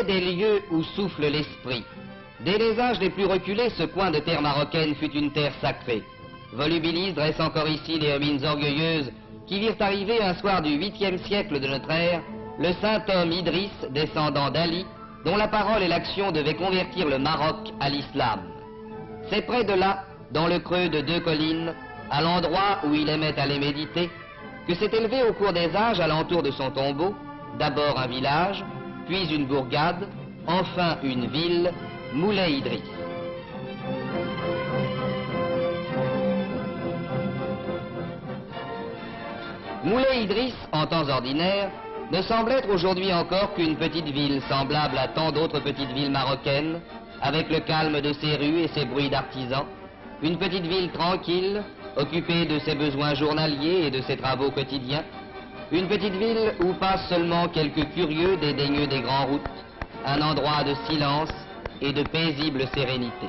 des lieux où souffle l'esprit. Dès les âges les plus reculés, ce coin de terre marocaine fut une terre sacrée. Volubilis dresse encore ici les homines orgueilleuses qui virent arriver un soir du 8e siècle de notre ère le saint homme Idriss, descendant d'Ali, dont la parole et l'action devaient convertir le Maroc à l'islam. C'est près de là, dans le creux de 2 collines, à l'endroit où il aimait aller méditer, que s'est élevé au cours des âges alentour de son tombeau, d'abord un village, puis une bourgade, enfin une ville, Moulay Idriss. Moulay Idriss, en temps ordinaire, ne semble être aujourd'hui encore qu'une petite ville semblable à tant d'autres petites villes marocaines, avec le calme de ses rues et ses bruits d'artisans, une petite ville tranquille, occupée de ses besoins journaliers et de ses travaux quotidiens, une petite ville où passent seulement quelques curieux dédaigneux des grandes routes, un endroit de silence et de paisible sérénité.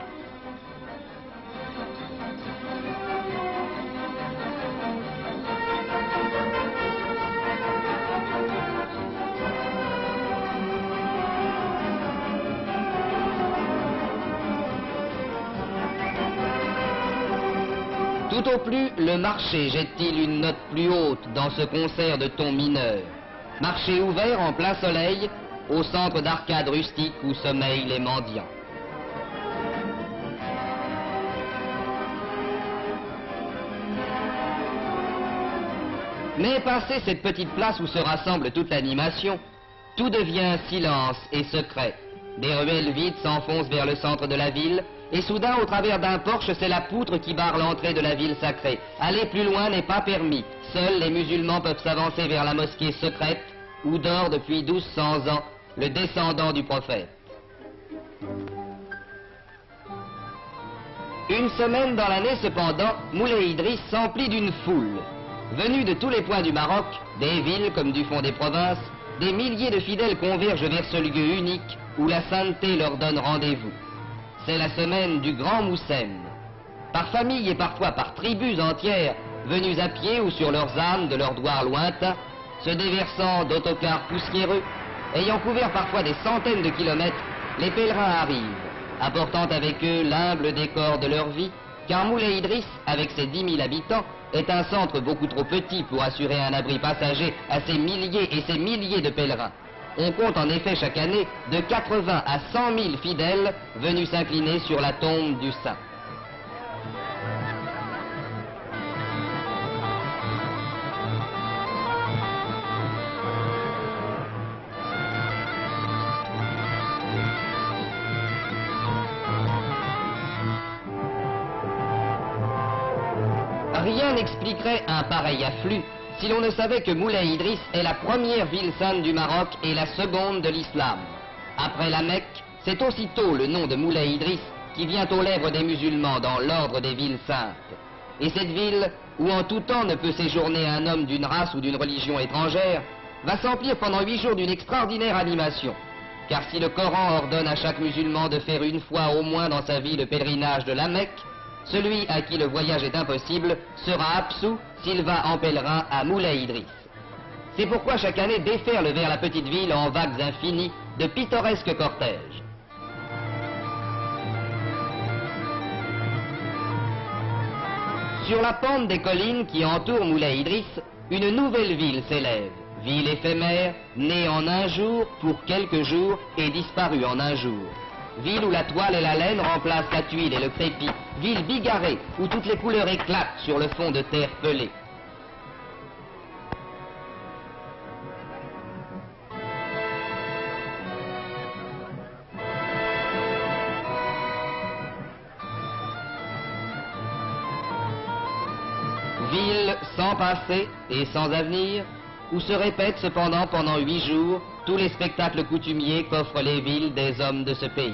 Tout au plus, le marché jette-t-il une note plus haute dans ce concert de tons mineurs. Marché ouvert en plein soleil, au centre d'arcades rustiques où sommeillent les mendiants. Mais passé cette petite place où se rassemble toute l'animation, tout devient silence et secret. Des ruelles vides s'enfoncent vers le centre de la ville, et soudain, au travers d'un porche, c'est la poutre qui barre l'entrée de la ville sacrée. Aller plus loin n'est pas permis. Seuls les musulmans peuvent s'avancer vers la mosquée secrète, où dort depuis 1200 ans le descendant du prophète. Une semaine dans l'année, cependant, Moulay Idriss s'emplit d'une foule. Venus de tous les points du Maroc, des villes comme du fond des provinces, des milliers de fidèles convergent vers ce lieu unique où la sainteté leur donne rendez-vous. C'est la semaine du Grand Moussem. Par famille et parfois par tribus entières, venus à pied ou sur leurs ânes de leurs douars lointains, se déversant d'autocars poussiéreux, ayant couvert parfois des centaines de kilomètres, les pèlerins arrivent, apportant avec eux l'humble décor de leur vie, car Moulay Idriss, avec ses 10 000 habitants, est un centre beaucoup trop petit pour assurer un abri passager à ces milliers et ces milliers de pèlerins. On compte en effet chaque année de 80 à 100 000 fidèles venus s'incliner sur la tombe du saint. Rien n'expliquerait un pareil afflux si l'on ne savait que Moulay Idriss est la première ville sainte du Maroc et la seconde de l'islam. Après la Mecque, c'est aussitôt le nom de Moulay Idriss qui vient aux lèvres des musulmans dans l'ordre des villes saintes. Et cette ville, où en tout temps ne peut séjourner un homme d'une race ou d'une religion étrangère, va s'emplir pendant 8 jours d'une extraordinaire animation. Car si le Coran ordonne à chaque musulman de faire une fois au moins dans sa vie le pèlerinage de la Mecque, celui à qui le voyage est impossible sera absous s'il va en pèlerin à Moulay Idriss. C'est pourquoi chaque année déferle vers la petite ville en vagues infinies de pittoresques cortèges. Sur la pente des collines qui entourent Moulay Idriss, une nouvelle ville s'élève. Ville éphémère, née en un jour, pour quelques jours, et disparue en un jour. Ville où la toile et la laine remplacent la tuile et le crépi. Ville bigarrée, où toutes les couleurs éclatent sur le fond de terre pelée. Ville sans passé et sans avenir, où se répètent cependant pendant 8 jours tous les spectacles coutumiers qu'offrent les villes des hommes de ce pays.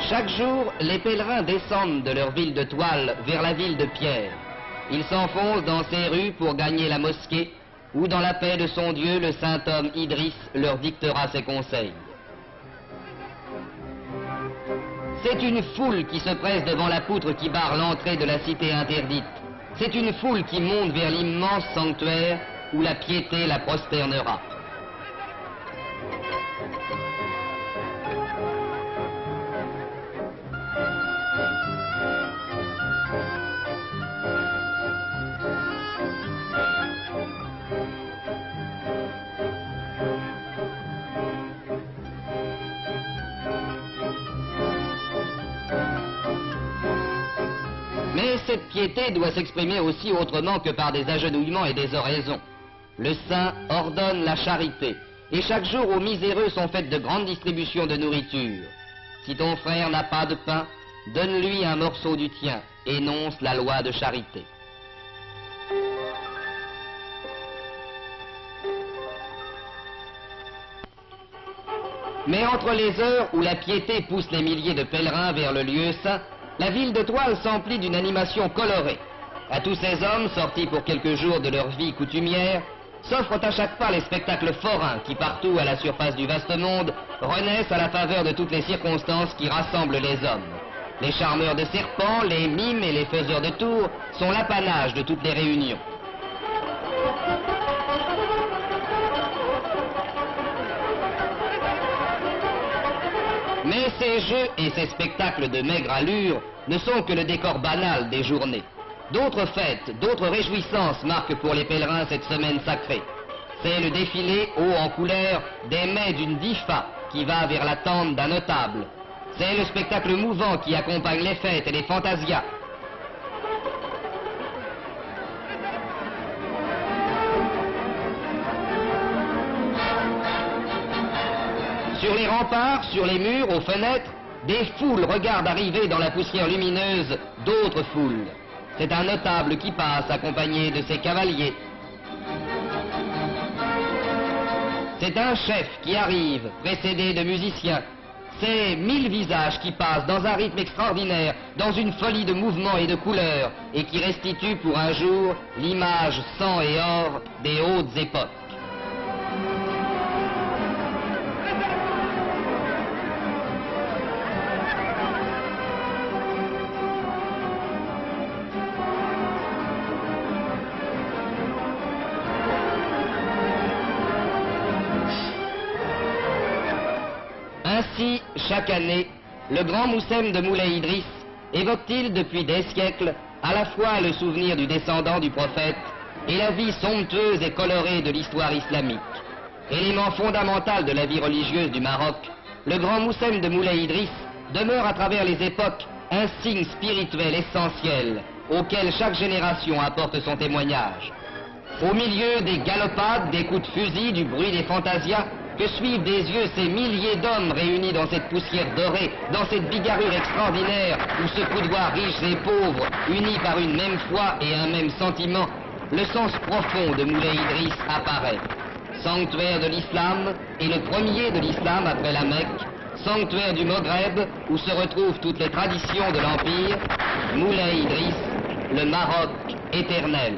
Chaque jour, les pèlerins descendent de leur ville de toile vers la ville de pierre. Ils s'enfoncent dans ces rues pour gagner la mosquée, où dans la paix de son Dieu, le saint homme Idriss leur dictera ses conseils. C'est une foule qui se presse devant la poutre qui barre l'entrée de la cité interdite. C'est une foule qui monte vers l'immense sanctuaire où la piété la prosternera. Mais cette piété doit s'exprimer aussi autrement que par des agenouillements et des oraisons. Le saint ordonne la charité, et chaque jour aux miséreux sont faites de grandes distributions de nourriture. Si ton frère n'a pas de pain, donne-lui un morceau du tien, énonce la loi de charité. Mais entre les heures où la piété pousse les milliers de pèlerins vers le lieu saint, la ville de toile s'emplit d'une animation colorée. À tous ces hommes, sortis pour quelques jours de leur vie coutumière, s'offrent à chaque pas les spectacles forains qui, partout à la surface du vaste monde, renaissent à la faveur de toutes les circonstances qui rassemblent les hommes. Les charmeurs de serpents, les mimes et les faiseurs de tours sont l'apanage de toutes les réunions. Mais ces jeux et ces spectacles de maigre allure ne sont que le décor banal des journées. D'autres fêtes, d'autres réjouissances marquent pour les pèlerins cette semaine sacrée. C'est le défilé haut en couleur des mets d'une difa qui va vers la tente d'un notable. C'est le spectacle mouvant qui accompagne les fêtes et les fantasias. Sur les remparts, sur les murs, aux fenêtres, des foules regardent arriver dans la poussière lumineuse d'autres foules. C'est un notable qui passe accompagné de ses cavaliers. C'est un chef qui arrive, précédé de musiciens. C'est 1000 visages qui passent dans un rythme extraordinaire, dans une folie de mouvements et de couleurs, et qui restituent pour un jour l'image sang et or des hautes époques. Ainsi, chaque année, le grand Moussem de Moulay Idriss évoque-t-il depuis des siècles à la fois le souvenir du descendant du prophète et la vie somptueuse et colorée de l'histoire islamique. Élément fondamental de la vie religieuse du Maroc, le grand Moussem de Moulay Idriss demeure à travers les époques un signe spirituel essentiel auquel chaque génération apporte son témoignage. Au milieu des galopades, des coups de fusil, du bruit des fantasias, que suivent des yeux ces milliers d'hommes réunis dans cette poussière dorée, dans cette bigarrure extraordinaire où se coudoient riches et pauvres, unis par une même foi et un même sentiment, le sens profond de Moulay Idriss apparaît. Sanctuaire de l'islam, et le premier de l'islam après la Mecque, sanctuaire du Maghreb où se retrouvent toutes les traditions de l'Empire, Moulay Idriss, le Maroc éternel.